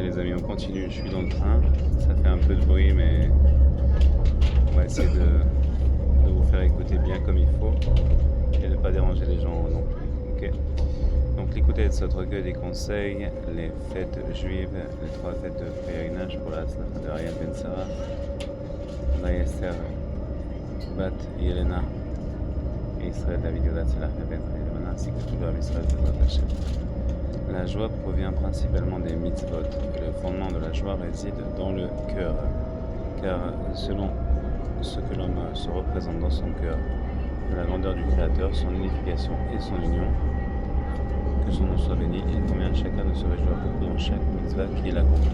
les amis, on continue, je suis dans le train, ça fait un peu de bruit mais on va essayer de vous faire écouter bien comme il faut et de ne pas déranger les gens non plus. Ok. Donc l'écoute de ce recueil des conseils, les fêtes juives, les 3 fêtes de pèlerinage pour la Tzlacha de Ariel Ben Sarah, Esther, Bat Yelena et Israël David Yoda Tzlacha Ben Yelena ainsi que tout le Israël de Hashem. La joie provient principalement des mitzvot et le fondement de la joie réside dans le cœur, car selon ce que l'homme se représente dans son cœur, de la grandeur du Créateur, son unification et son union, que son nom soit béni, il convient à chacun de se réjouir beaucoup dans chaque mitzvah qu'il accomplit,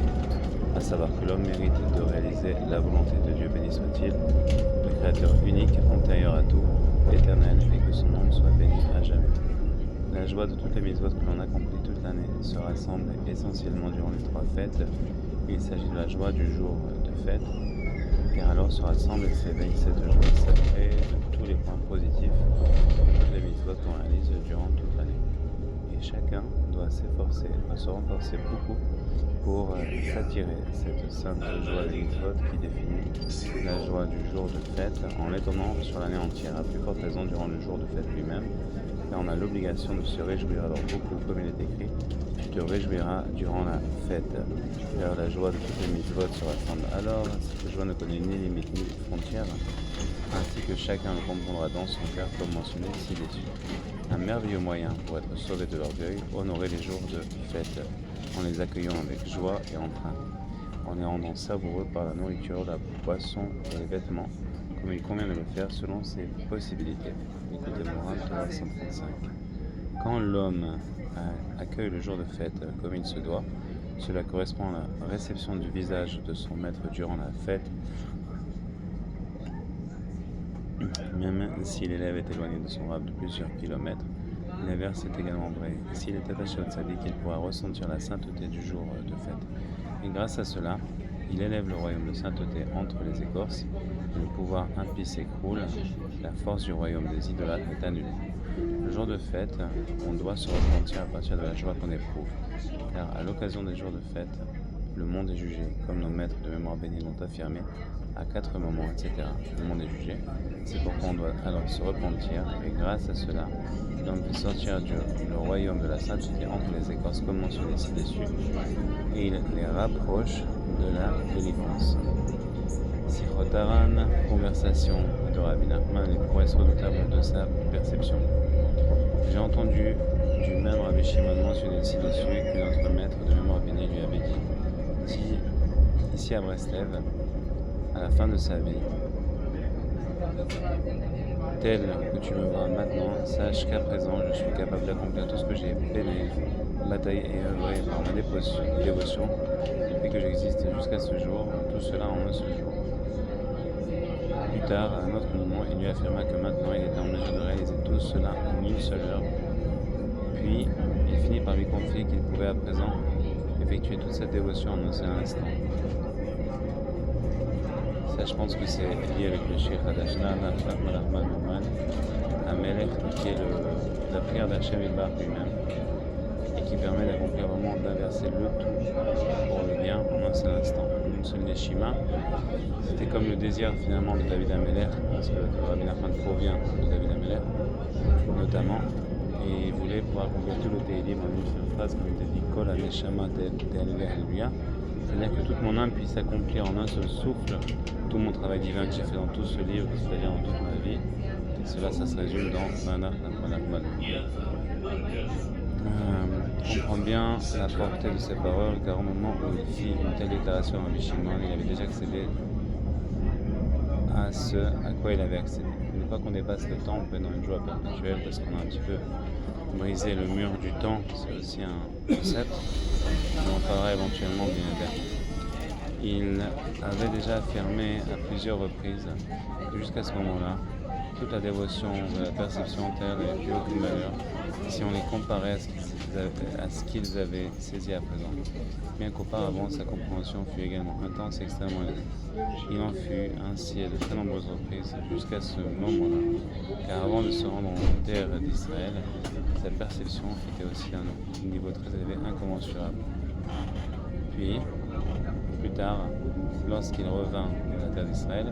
à savoir que l'homme mérite de réaliser la volonté de Dieu, béni soit-il, le Créateur unique, antérieur à tout, éternel, et que son nom soit béni à jamais. La joie de toutes les mitzvot que l'on accomplit toute l'année se rassemble essentiellement durant les 3 fêtes. Il s'agit de la joie du jour de fête, car alors se rassemble et s'éveille cette joie sacrée de tous les points positifs de toutes les mitzvot qu'on réalise durant toute l'année. Et chacun doit s'efforcer, doit se renforcer beaucoup pour s'attirer cette sainte joie des mitzvot qui définit la joie du jour de fête en l'étendant sur l'année entière, à plus forte raison durant le jour de fête lui-même. Car on a l'obligation de se réjouir alors beaucoup, comme il est écrit, tu te réjouiras durant la fête, car la joie de toutes les mitzvot se rassemble. Alors, cette joie ne connaît ni limite ni frontières, ainsi que chacun le comprendra dans son cœur, comme mentionné ci-dessus. Un merveilleux moyen pour être sauvé de l'orgueil, honorer les jours de fête, en les accueillant avec joie et entrain, en les rendant savoureux par la nourriture, la boisson et les vêtements, comme il convient de le faire selon ses possibilités. Écoutez Morale 335. Quand l'homme accueille le jour de fête comme il se doit, cela correspond à la réception du visage de son maître durant la fête, même si l'élève est éloigné de son rab de plusieurs kilomètres. L'inverse est également vrai. S'il est attaché au tzaddik, il pourra ressentir la sainteté du jour de fête. Et grâce à cela, il élève le royaume de sainteté entre les écorces, le pouvoir impie s'écroule, la force du royaume des idolâtres est annulée. Le jour de fête, on doit se repentir à partir de la joie qu'on éprouve, car à l'occasion des jours de fête, le monde est jugé, comme nos maîtres de mémoire bénis l'ont affirmé, à 4 moments, etc. Le monde est jugé, c'est pourquoi on doit alors se repentir, et grâce à cela, l'homme fait sortir le royaume de la sainteté entre les écorces, comme mentionné ci-dessus, et il les rapproche de la délivrance. Sichotaran, conversation de Rabbi Nachman, les prouesses redoutables de sa perception. J'ai entendu du même Rabbi Shimon mentionner ci-dessus que notre maître de mémoire béni lui avait dit, ici à Breslev, à la fin de sa vie, tel que tu me vois maintenant, sache qu'à présent je suis capable d'accomplir tout ce que j'ai peiné, bataillé et œuvré par ma dévotion depuis que j'existe jusqu'à ce jour, tout cela en un seul jour. Plus tard, à un autre moment, il lui affirma que maintenant il était en mesure de réaliser tout cela en une seule heure. Puis, il finit par lui confier qu'il pouvait à présent effectuer toute cette dévotion en un seul instant. Ça, je pense que c'est lié avec le Sheikh Hadashna, Amelech, qui est la prière d'Hachem Ilbar lui-même, et qui permet d'accomplir vraiment d'inverser le tout pour le bien en un seul instant. Une seule Neshima, c'était comme le désir finalement de David Amelech, parce que Rabbi Nachman provient de David Amelech, notamment, et il voulait pouvoir accomplir tout le Tehillim en une seule phrase, comme il était dit, Kol HaNeshama Te'aleh Alléluia, c'est-à-dire que toute mon âme puisse accomplir en un seul souffle tout mon travail divin que j'ai fait dans tout ce livre, c'est-à-dire dans toute ma vie. Et cela, ça se résume dans Banach Nachman. On comprend bien la portée de ces paroles, car au moment où il fit une telle déclaration à Rabbi Shimon, il avait déjà accédé à ce à quoi il avait accédé. Une fois qu'on dépasse le temps, on peut être dans une joie perpétuelle parce qu'on a un petit peu brisé le mur du temps, c'est aussi un concept, on en parlera éventuellement bien évidemment. Il avait déjà affirmé à plusieurs reprises, jusqu'à ce moment-là, toute la dévotion de la perception terre n'avait plus aucune valeur si on les comparait à ce qu'ils avaient saisi à présent. Bien qu'auparavant, sa compréhension fut également intense et extrêmement élevée. Il en fut ainsi à de très nombreuses reprises jusqu'à ce moment-là, car avant de se rendre en terre d'Israël, sa perception était aussi d'un niveau très élevé, incommensurable. Puis Puis, plus tard, lorsqu'il revint de la terre d'Israël,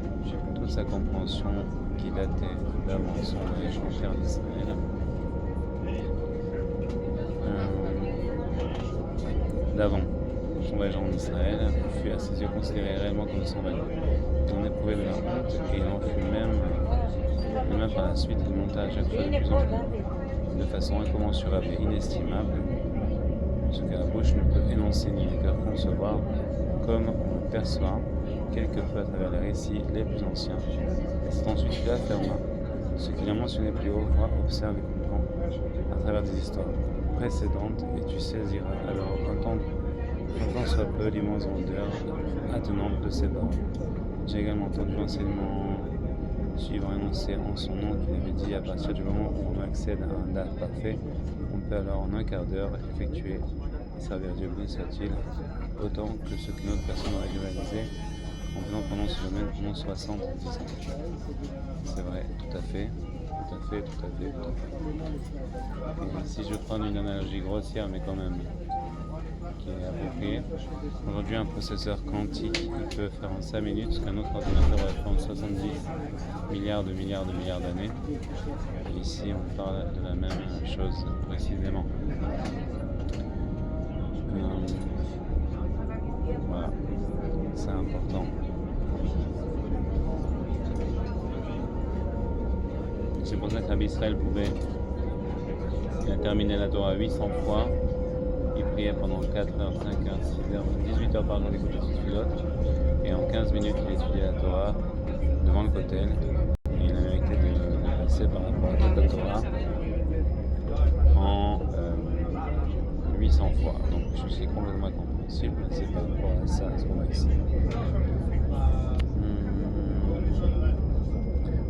toute sa compréhension qui datait d'avant son voyage en terre d'Israël, d'avant son voyage en Israël, fut à ses yeux considéré réellement comme sans valeur. Il en éprouvait de la honte et il en fut même par la suite, il monta à chaque fois de plus en plus, de façon incommensurable et inestimable, ce que la bouche ne peut énoncer ni le cœur concevoir, comme on le perçoit quelquefois à travers les récits les plus anciens. Et c'est ensuite qu'il affirma ce qu'il a mentionné plus haut, voit, observe et comprend à travers des histoires précédentes, et tu saisiras alors qu'en tant soit peu l'immense grandeur attenante de ces paroles. J'ai également entendu l'enseignement suivant énoncé en son nom qu'il avait dit à partir du moment où on accède à un date parfait, on peut alors en un quart d'heure effectuer et servir Dieu, béni soit-il, autant que ce qu'une autre personne aurait dû réaliser en faisant pendant ce domaine pendant 70 ans. C'est vrai, tout à fait. Et si je prends une analogie grossière, mais quand même qui est appropriée, aujourd'hui un processeur quantique il peut faire en 5 minutes ce qu'un autre ordinateur aurait fait en 70 milliards d'années. Et ici on parle de la même chose précisément. Voilà, c'est important. C'est pour ça que Rabbi Israël il a terminé la Torah 800 fois, il priait pendant 4 heures, 5 heures, 6 heures, 18 heures par jour d'écouter ses pilotes, et en 15 minutes il étudiait la Torah devant le Kotel, et il a mérité de passer par rapport à toute la Torah en 800 fois. Donc je suis complètement incompréhensible, c'est par rapport à ça, à ce qu'on va ici.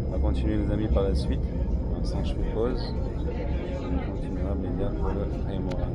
On va continuer les amis par la suite. Pour l'instant je fais pause. On continuera bien pour le Haïmoran.